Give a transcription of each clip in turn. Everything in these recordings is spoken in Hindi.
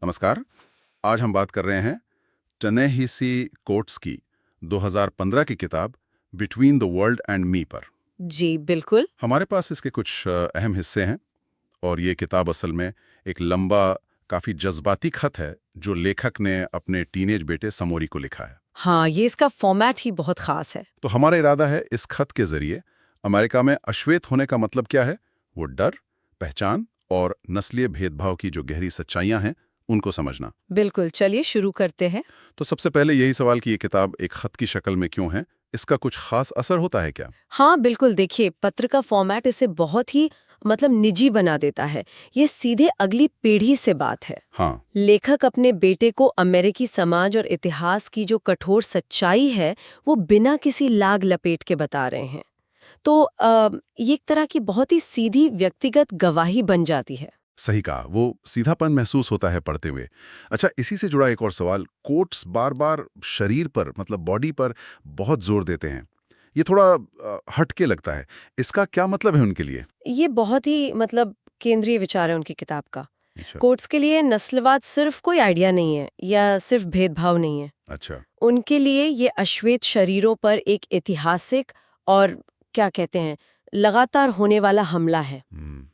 नमस्कार। आज हम बात कर रहे हैं टनेहिसी कोट्स की 2015 की किताब between the world and me पर। जी बिल्कुल। हमारे पास इसके कुछ अहम हिस्से हैं और ये किताब असल में एक लंबा, काफी जज्बाती खत है जो लेखक ने अपने टीनेज बेटे समोरी को लिखा है। हाँ, ये इसका फॉर्मेट ही बहुत खास है। तो हमारा इरादा है इस खत के जरिए अमेरिका में अश्वेत होने का मतलब क्या है, वो डर, पहचान और नस्लीय भेदभाव की जो गहरी सच्चाइयां हैं उनको समझना। बिल्कुल, चलिए शुरू करते हैं। तो सबसे पहले यही सवाल कि ये किताब एक खत की शक्ल में क्यों है, इसका कुछ खास असर होता है क्या? हाँ बिल्कुल, देखिए पत्र का फॉर्मेट इसे बहुत ही निजी बना देता है। ये सीधे अगली पीढ़ी से बात है। हाँ, लेखक अपने बेटे को अमेरिकी समाज और इतिहास की जो कठोर सच्चाई है वो बिना किसी लाग लपेट के बता रहे हैं। तो ये एक तरह की बहुत ही सीधी व्यक्तिगत गवाही बन जाती है। सही कहा, वो सीधापन महसूस होता है पढ़ते हुए। अच्छा, इसी से जुड़ा एक और सवाल, कोट्स बार बार शरीर पर, मतलब बॉडी पर बहुत जोर देते हैं। ये थोड़ा हटके लगता है। इसका क्या मतलब है उनके लिए? ये बहुत ही केंद्रीय विचार है उनकी किताब का। अच्छा। कोट्स के लिए नस्लवाद सिर्फ कोई आइडिया नहीं है या सिर्फ भेदभाव नहीं है। अच्छा। उनके लिए ये अश्वेत शरीरों पर एक ऐतिहासिक और क्या कहते हैं लगातार होने वाला हमला है,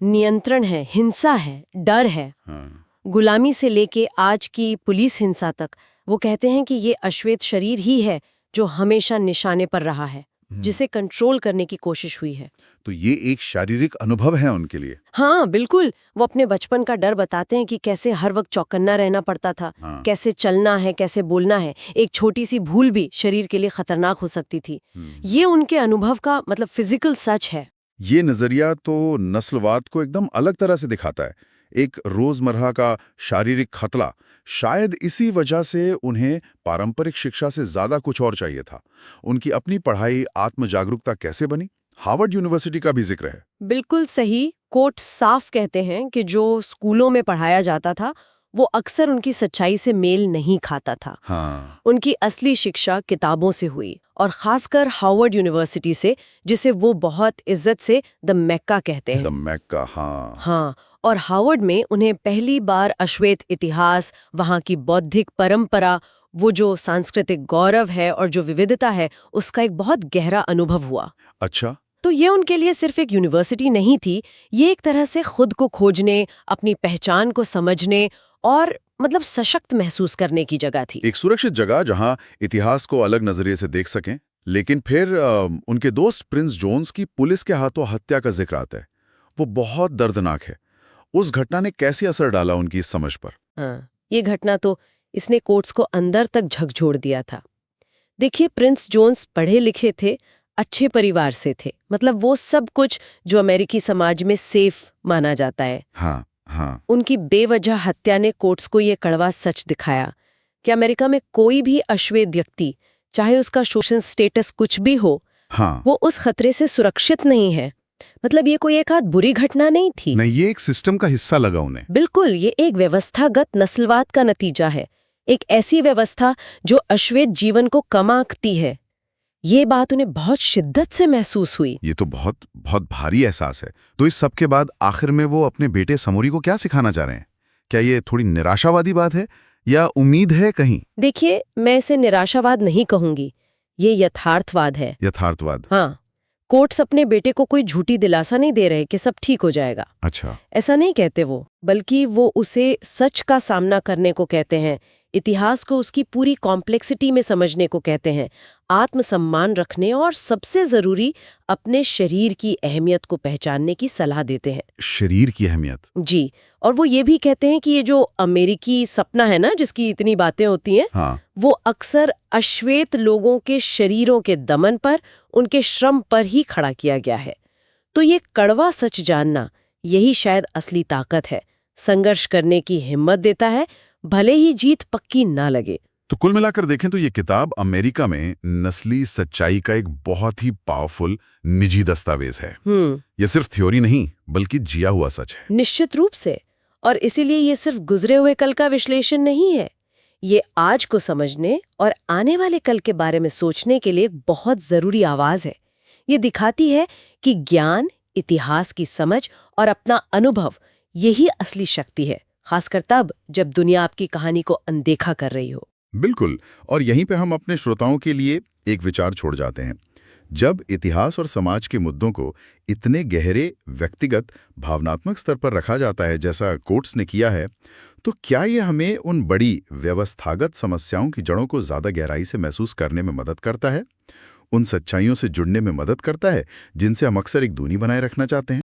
नियंत्रण है, हिंसा है, डर है। हाँ। गुलामी से लेके आज की पुलिस हिंसा तक वो कहते हैं कि ये अश्वेत शरीर ही है जो हमेशा निशाने पर रहा है, जिसे कंट्रोल करने की कोशिश हुई है। तो ये एक शारीरिक अनुभव है उनके लिए। हाँ बिल्कुल, वो अपने बचपन का डर बताते हैं कि कैसे हर वक्त चौकन्ना रहना पड़ता था। हाँ। कैसे चलना है, कैसे बोलना है, एक छोटी सी भूल भी शरीर के लिए खतरनाक हो सकती थी। ये उनके अनुभव का फिजिकल सच है। ये नजरिया तो नस्लवाद को एकदम अलग तरह से दिखाता है, एक रोजमर्रा का शारीरिक खतरा। शायद इसी वजह से उन्हें पारंपरिक शिक्षा से ज्यादा कुछ और चाहिए था। उनकी अपनी पढ़ाई आत्म जागरूकता कैसे बनी? हार्वर्ड यूनिवर्सिटी का भी जिक्र है। बिल्कुल सही। कोट साफ कहते हैं कि जो स्कूलों में पढ़ाया जाता था वो अक्सर उनकी सच्चाई से मेल नहीं खाता था। हाँ। उनकी असली शिक्षा किताबों से हुई और खासकर हार्वर्ड यूनिवर्सिटी से, जिसे वो बहुत इज्जत से द मैक्का कहते हैं। द मैक्का, हाँ। हाँ, और हार्वर्ड में उन्हें पहली बार अश्वेत इतिहास, वहाँ की बौद्धिक परंपरा, वो जो सांस्कृतिक गौरव है और जो विविधता है, उसका एक बहुत गहरा अनुभव हुआ। अच्छा। तो ये उनके लिए सिर्फ एक यूनिवर्सिटी नहीं थी, ये एक तरह से खुद को खोजने, अपनी पहचान को समझने और सशक्त महसूस करने की जगह थी। एक सुरक्षित जगह जहां इतिहास को अलग नजरिए से देख सकें। लेकिन फिर उनके दोस्त प्रिंस जोन्स की पुलिस के हाथों हत्या का जिक्र आता है। वो बहुत दर्दनाक है। उस घटना ने कैसे असर डाला उनकी इस समझ पर? हाँ, ये घटना तो इसने कोट्स को अंदर तक झकझोर दिया था। देखिए, प्रिंस जोन्स पढ़े लिखे थे, अच्छे परिवार से थे, वो सब कुछ जो अमेरिकी समाज में सेफ माना जाता है। हाँ, हाँ। उनकी बेवजह हत्या ने कोट्स को ये कड़वा सच दिखाया कि अमेरिका में कोई भी अश्वेत व्यक्ति, चाहे उसका शोषण स्टेटस कुछ भी हो, हाँ। वो उस खतरे से सुरक्षित नहीं है। ये कोई एक आध बुरी घटना नहीं थी। नहीं, ये एक सिस्टम का हिस्सा लगा उन्हें। बिल्कुल, ये एक व्यवस्थागत नस्लवाद का नतीजा है। एक ऐसी व्यवस्था जो अश्वेत जीवन को कम आंकती है। ये बात उन्हें बहुत शिद्दत से महसूस हुई। ये तो बहुत बहुत भारी एहसास है। तो इस सब के बाद आखिर में वो अपने बेटे समोरी को क्या सिखाना चाह रहे हैं? क्या ये थोड़ी निराशावादी बात है या उम्मीद है कहीं? देखिए, मैं इसे निराशावाद नहीं कहूंगी, ये यथार्थवाद है। यथार्थवाद। हाँ, कोट्स अपने बेटे को कोई झूठी दिलासा नहीं दे रहे कि सब ठीक हो जाएगा। अच्छा। ऐसा नहीं कहते वो, बल्कि वो उसे सच का सामना करने को कहते हैं, इतिहास को उसकी पूरी कॉम्प्लेक्सिटी में समझने को कहते हैं, आत्मसम्मान रखने और सबसे जरूरी अपने शरीर की अहमियत को पहचानने की सलाह देते हैं। शरीर की अहमियत। जी, और वो ये भी कहते हैं कि ये जो अमेरिकी सपना है ना, जिसकी इतनी बातें होती हैं, हाँ। वो अक्सर अश्वेत लोगों के शरीरों के दमन पर, उनके श्रम पर ही खड़ा किया गया है। तो ये कड़वा सच जानना, यही शायद असली ताकत है, संघर्ष करने की हिम्मत देता है, भले ही जीत पक्की ना लगे। तो कुल मिलाकर देखें तो ये किताब अमेरिका में नस्ली सच्चाई का एक बहुत ही पावरफुल निजी दस्तावेज है। ये सिर्फ थ्योरी नहीं, बल्कि जिया हुआ सच है। निश्चित रूप से। और इसीलिए ये सिर्फ गुजरे हुए कल का विश्लेषण नहीं है, ये आज को समझने और आने वाले कल के बारे में सोचने के लिए एक बहुत जरूरी आवाज है। ये दिखाती है कि ज्ञान, इतिहास की समझ और अपना अनुभव, यही असली शक्ति है, खासकर तब जब दुनिया आपकी कहानी को अनदेखा कर रही हो। बिल्कुल, और यहीं पे हम अपने श्रोताओं के लिए एक विचार छोड़ जाते हैं। जब इतिहास और समाज के मुद्दों को इतने गहरे, व्यक्तिगत, भावनात्मक स्तर पर रखा जाता है जैसा कोट्स ने किया है, तो क्या ये हमें उन बड़ी व्यवस्थागत समस्याओं की जड़ों को ज़्यादा गहराई से महसूस करने में मदद करता है? उन सच्चाइयों से जुड़ने में मदद करता है जिनसे हम अक्सर एक दूरी बनाए रखना चाहते हैं?